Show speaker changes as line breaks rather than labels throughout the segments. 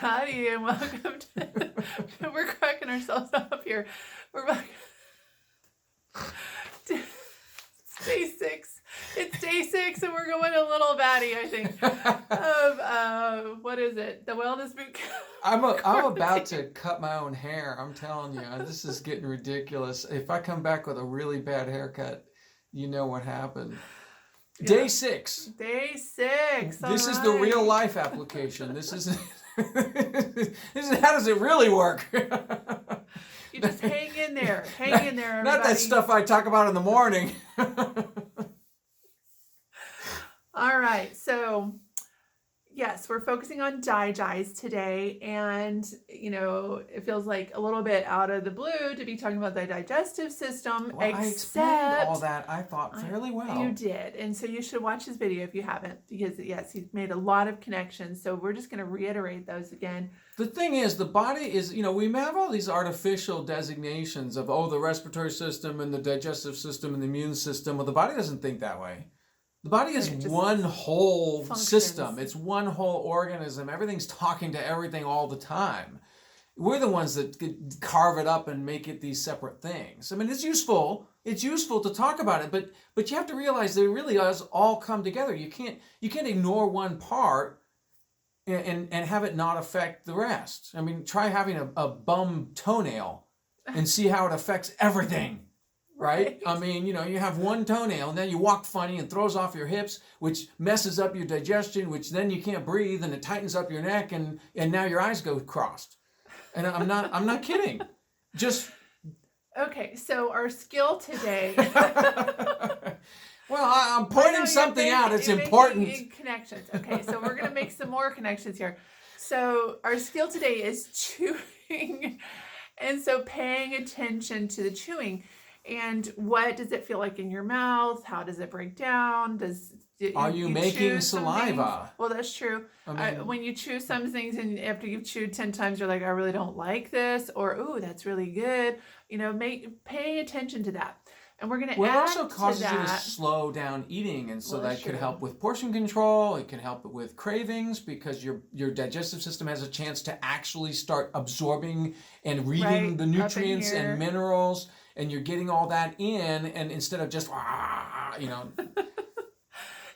Patty, and welcome to. We're cracking ourselves up here. We're back. It's day 6. It's day 6, and we're going a little batty, I think. Of what is it? The Wellness Bootcamp.
I'm about to cut my own hair. I'm telling you, this is getting ridiculous. If I come back with a really bad haircut, you know what happened. Yeah. Day 6.
Day 6.
This is the real life application. This is how does it really work?
You just hang in there. Hang in there, everybody.
Not that stuff I talk about in the morning.
All right. So, yes, we're focusing on DiGize today. And, it feels like a little bit out of the blue to be talking about the digestive system.
Well, I explained all that, I thought, fairly well.
You did. And so you should watch his video if you haven't. Because, yes, he's made a lot of connections. So we're just going to reiterate those again.
The thing is, the body is, we have all these artificial designations of, the respiratory system and the digestive system and the immune system. Well, the body doesn't think that way. The body is one whole system. It's one whole organism. Everything's talking to everything all the time. We're the ones that carve it up and make it these separate things. I mean, it's useful. It's useful to talk about it, but you have to realize that it really does all come together. You can't ignore one part and have it not affect the rest. I mean, try having a bum toenail and see how it affects everything. Right? I mean, you have one toenail and then you walk funny and throws off your hips, which messes up your digestion, which then you can't breathe and it tightens up your neck and now your eyes go crossed. And I'm not kidding. Just
okay, so our skill today.
Well, I'm pointing something out. It's important.
Connections. Okay, so we're going to make some more connections here. So our skill today is chewing. And so paying attention to the chewing. And what does it feel like in your mouth? How does it break down? Are you making saliva? Well, that's true. I mean, when you chew some things and after you've chewed 10 times, you're like, I really don't like this. Or, ooh, that's really good. Pay attention to that. And we're going to add to that.
Well, it also causes you to slow down eating. And so that could help with portion control. It can help with cravings because your digestive system has a chance to actually start absorbing and reading the nutrients and minerals. And you're getting all that in, and instead of just,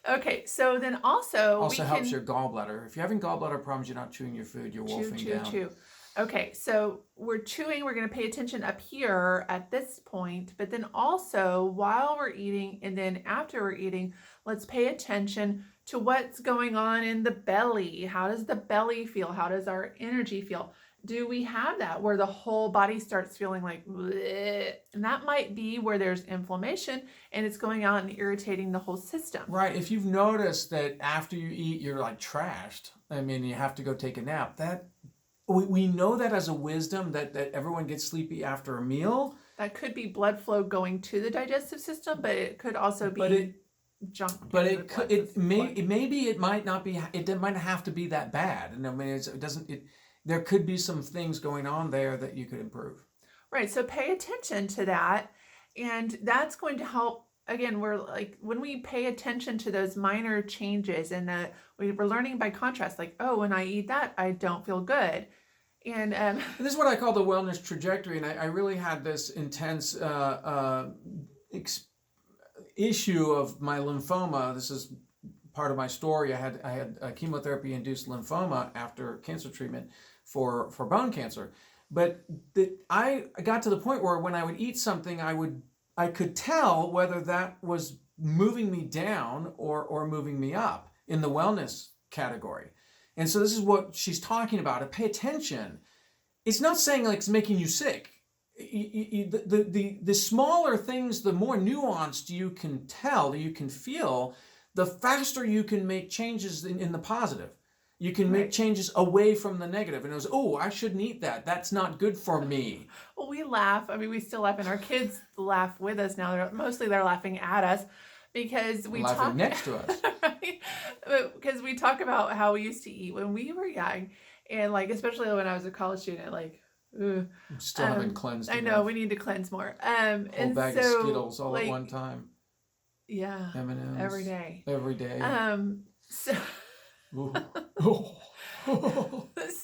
Okay, so then also
helps your gallbladder. If you're having gallbladder problems, you're not chewing your food, you're wolfing down. Chew.
Okay, so we're chewing, we're going to pay attention up here at this point, but then also while we're eating and then after we're eating, let's pay attention to what's going on in the belly. How does the belly feel? How does our energy feel? Do we have that where the whole body starts feeling like bleh? And that might be where there's inflammation and it's going out and irritating the whole system.
Right. If you've noticed that after you eat, you're like trashed, I mean, you have to go take a nap. We know that as a wisdom that everyone gets sleepy after a meal.
That could be blood flow going to the digestive system, but it could also be junk.
But it might not be. It might have to be that bad. And I mean, there could be some things going on there that you could improve.
Right. So pay attention to that. And that's going to help. Again, we're like, when we pay attention to those minor changes and that we're learning by contrast, like, oh, when I eat that, I don't feel good. And
this is what I call the wellness trajectory. And I really had this intense issue of my lymphoma. This is part of my story. I had a chemotherapy-induced lymphoma after cancer treatment for bone cancer. But I got to the point where when I would eat something, I could tell whether that was moving me down or moving me up in the wellness category. And so this is what she's talking about. Pay attention. It's not saying like it's making you sick. The smaller things, the more nuanced you can tell, you can feel, the faster you can make changes in the positive. You can make changes away from the negative. And it was, oh, I shouldn't eat that. That's not good for me.
Well, we laugh. I mean, we still laugh, and our kids laugh with us now. They're laughing at us because we talk
next to us.
Right? Because we talk about how we used to eat when we were young, and like especially when I was a college student, like.
Still haven't cleansed.
I know we need to cleanse more.
Whole bag of Skittles all at one time.
Yeah.
M&Ms
every day.
Every day.
So.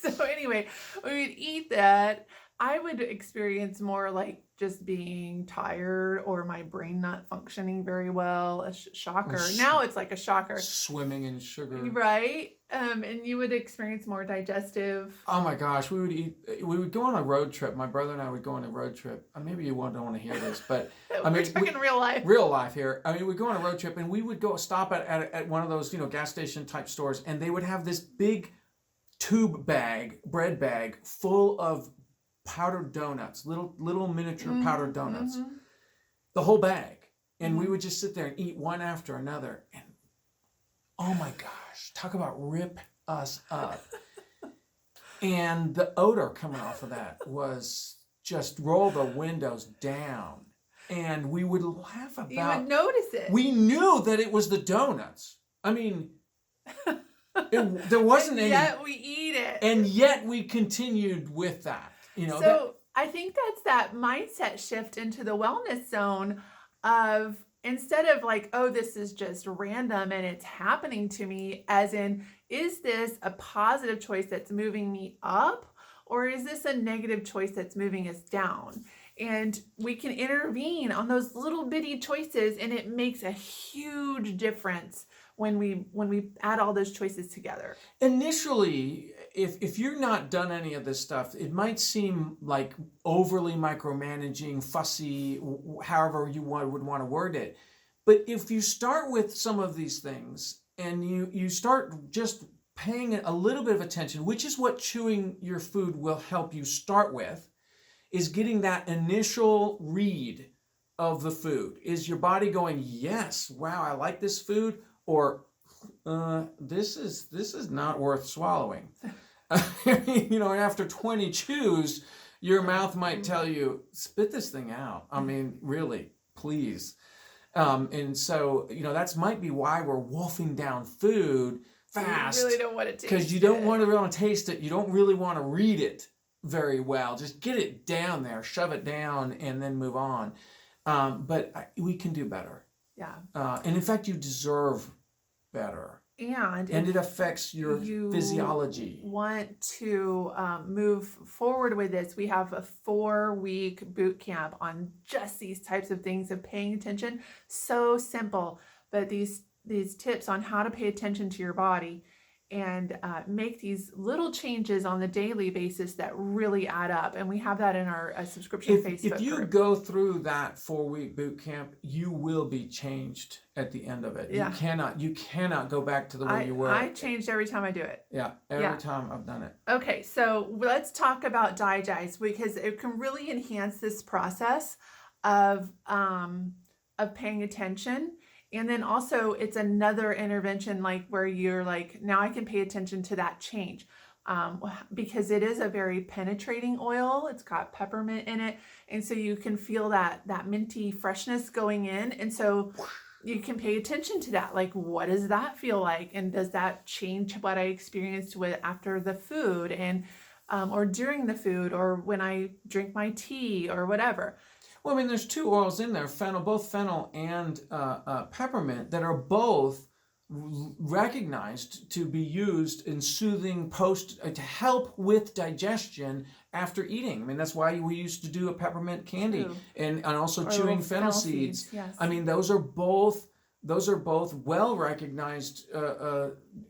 So
anyway, we would eat that. I would experience more like just being tired or my brain not functioning very well. A shocker. Now it's like a shocker.
Swimming in sugar.
Right? And you would experience more digestive.
Oh my gosh, we would go on a road trip. My brother and I would go on a road trip. Maybe you don't want to hear this, but I mean,
we're talking real life.
Real life here. I mean, we'd go on a road trip and we would go stop at one of those, gas station type stores, and they would have this big bread bag full of powdered donuts, little miniature powdered donuts, the whole bag. And we would just sit there and eat one after another. And oh my gosh, talk about rip us up. And the odor coming off of that was just roll the windows down. And we would laugh about...
You would notice it.
We knew that it was the donuts. I mean, there wasn't any...
Yet we eat it.
And yet we continued with that.
So I think that's that mindset shift into the wellness zone of, instead of like, oh, this is just random and it's happening to me, as in, is this a positive choice that's moving me up, or is this a negative choice that's moving us down? And we can intervene on those little bitty choices, and it makes a huge difference when we add all those choices together.
Initially, if you're not done any of this stuff, it might seem like overly micromanaging, fussy, however you would want to word it. But if you start with some of these things and you start just paying a little bit of attention, which is what chewing your food will help you start with, is getting that initial read of the food. Is your body going, yes, wow, I like this food, or this is not worth swallowing. After 20 chews, your mouth might tell you, spit this thing out. I mean, really, please. And so, that's might be why we're wolfing down food fast.
You really don't want to taste it.
Because you don't want to taste it. You don't really want to read it very well. Just get it down there, shove it down, and then move on. But we can do better.
Yeah.
And in fact, you deserve better. And it affects your physiology.
Want to move forward with this? We have a 4-week boot camp on just these types of things of paying attention. So simple, but these tips on how to pay attention to your body and make these little changes on the daily basis that really add up. And we have that in our subscription Facebook
If you
group.
go through that 4-week boot camp, you will be changed at the end of it.
Yeah.
You cannot go back to the way you were.
I changed every time I do it.
Yeah, every time I've done it.
Okay, so let's talk about DiGize, because it can really enhance this process of paying attention. And then also it's another intervention, like where you're like, now I can pay attention to that change, because it is a very penetrating oil. It's got peppermint in it. And so you can feel that minty freshness going in. And so you can pay attention to that. Like, what does that feel like? And does that change what I experienced after the food and, or during the food, or when I drink my tea or whatever?
Well, I mean, there's 2 oils in there, both fennel and peppermint, that are both recognized to be used in soothing to help with digestion after eating. I mean, that's why we used to do a peppermint candy.
True.
and also chewing fennel seeds.
Yes.
I mean, those are both well recognized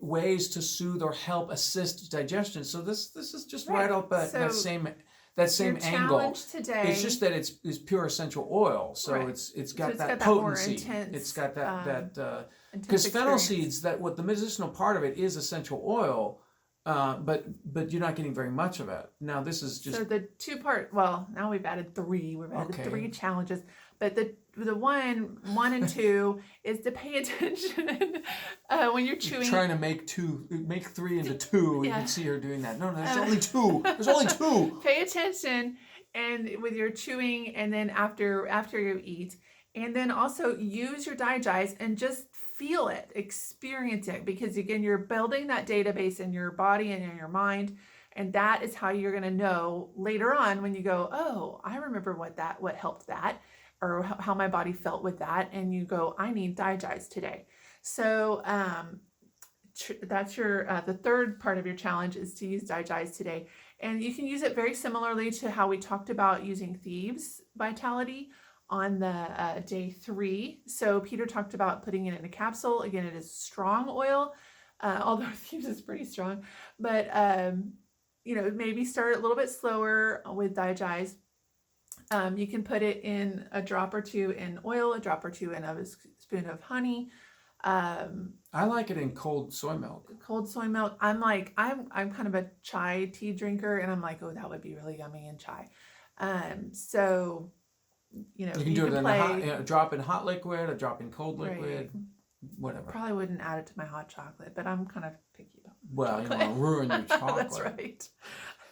ways to soothe or help assist digestion. So this is just right up that same angle.
Today,
it's just that it's pure essential oil, so
right.
it's got
that
potency.
More intense,
it's got that
because
fennel seeds, that what the medicinal part of it is essential oil, but you're not getting very much of it. Now this is just,
so the 2-part. Well, now we've added 3. We've added 3 challenges, but the 1 and 2 is to pay attention when you're chewing.
You're trying to make 3 into 2.
Yeah.
You can see her doing that. No, there's only 2. There's only 2.
Pay attention, and with your chewing, and then after you eat, and then also use your DiGize and just feel it, experience it, because again, you're building that database in your body and in your mind. And that is how you're going to know later on when you go, oh, I remember what helped that, or how my body felt with that. And you go, I need DiGize today. So that's your the third part of your challenge is to use DiGize today. And you can use it very similarly to how we talked about using DiGize Vitality on the day 3. So Peter talked about putting it in a capsule. Again, it is strong oil, although DiGize is pretty strong. But, maybe start a little bit slower with DiGize. You can put it in a drop or two in oil, a drop or two in a spoon of honey.
I like it in cold soy milk.
Cold soy milk. I'm kind of a chai tea drinker, and I'm like, oh, that would be really yummy in chai. So,
you can do it in a drop in hot liquid, a drop in cold liquid, right. Whatever.
Probably wouldn't add it to my hot chocolate, but I'm kind of picky about
chocolate. You want to ruin your chocolate.
That's right.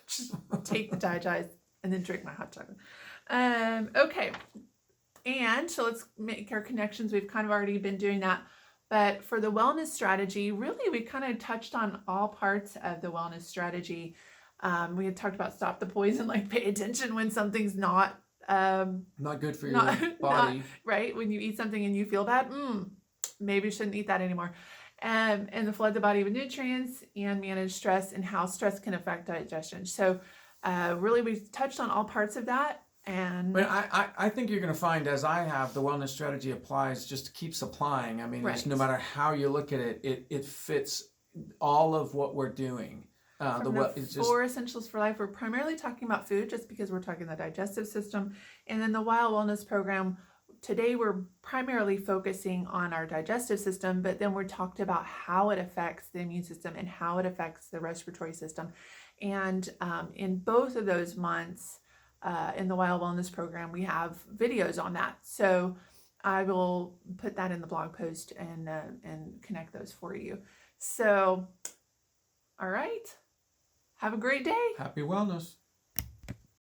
Just take the DiGize and then drink my hot chocolate. Okay. And so let's make our connections. We've kind of already been doing that. But for the wellness strategy, really, we kind of touched on all parts of the wellness strategy. We had talked about stop the poison, like pay attention when something's not
good for your body.
Right? When you eat something and you feel bad, maybe you shouldn't eat that anymore. And the flood the body with nutrients and manage stress and how stress can affect digestion. So really, we've touched on all parts of that. But
I think you're going to find, as I have, the wellness strategy applies, just keeps applying. I mean,
right.
No matter how you look at it, it fits all of what we're doing.
Four essentials for life. We're primarily talking about food, just because we're talking the digestive system. And then the While Wellness program, today we're primarily focusing on our digestive system, but then we're talked about how it affects the immune system and how it affects the respiratory system. And in both of those months, in the While Wellness program, we have videos on that. So I will put that in the blog post and connect those for you. So, all right. Have a great day.
Happy wellness.